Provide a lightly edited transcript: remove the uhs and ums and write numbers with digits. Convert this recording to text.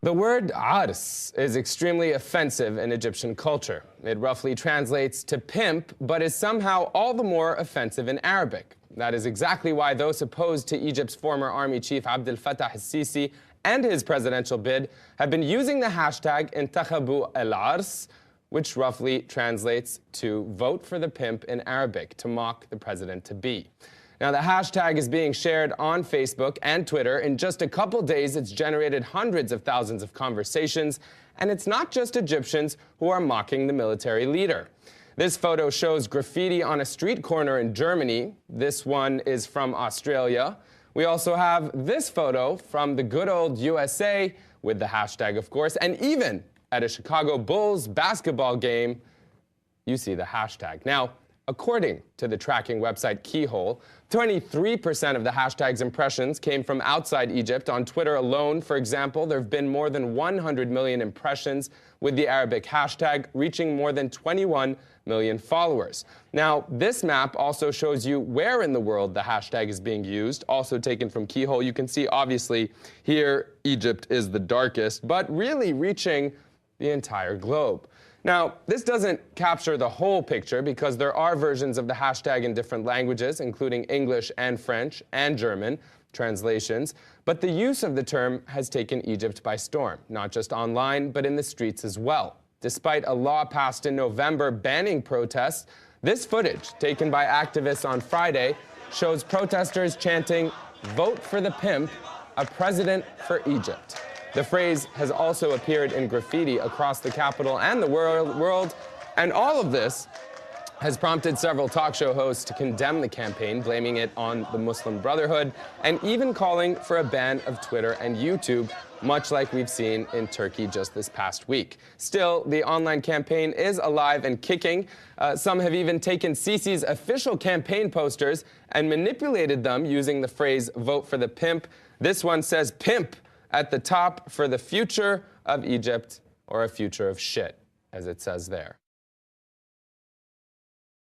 The word "arص" is extremely offensive in Egyptian culture. It roughly translates to pimp, but is somehow all the more offensive in Arabic. That is exactly why those opposed to Egypt's former army chief Abdel Fattah al-Sisi and his presidential bid have been using the hashtag انتخبوا العرص, which roughly translates to vote for the pimp in Arabic, to mock the president-to-be. Now, the hashtag is being shared on Facebook and Twitter. In just a couple days, it's generated hundreds of thousands of conversations, and it's not just Egyptians who are mocking the military leader. This photo shows graffiti on a street corner in Germany. This one is from Australia. We also have this photo from the good old USA, with the hashtag, of course, and even at a Chicago Bulls basketball game, you see the hashtag. Now, according to the tracking website Keyhole, 23% of the hashtag's impressions came from outside Egypt. On Twitter alone, for example, there have been more than 100 million impressions with the Arabic hashtag, reaching more than 21 million followers. Now, this map also shows you where in the world the hashtag is being used, also taken from Keyhole. You can see, obviously, here Egypt is the darkest, but really reaching the entire globe. Now, this doesn't capture the whole picture because there are versions of the hashtag in different languages, including English and French and German translations, but the use of the term has taken Egypt by storm, not just online, but in the streets as well. Despite a law passed in November banning protests, this footage, taken by activists on Friday, shows protesters chanting, "Vote for the pimp, a president for Egypt." The phrase has also appeared in graffiti across the capital and the world, and all of this has prompted several talk show hosts to condemn the campaign, blaming it on the Muslim Brotherhood, and even calling for a ban of Twitter and YouTube, much like we've seen in Turkey just this past week. Still, the online campaign is alive and kicking. Some have even taken Sisi's official campaign posters and manipulated them using the phrase "vote for the pimp." This one says "pimp" at the top for the future of Egypt, or a future of shit, as it says there.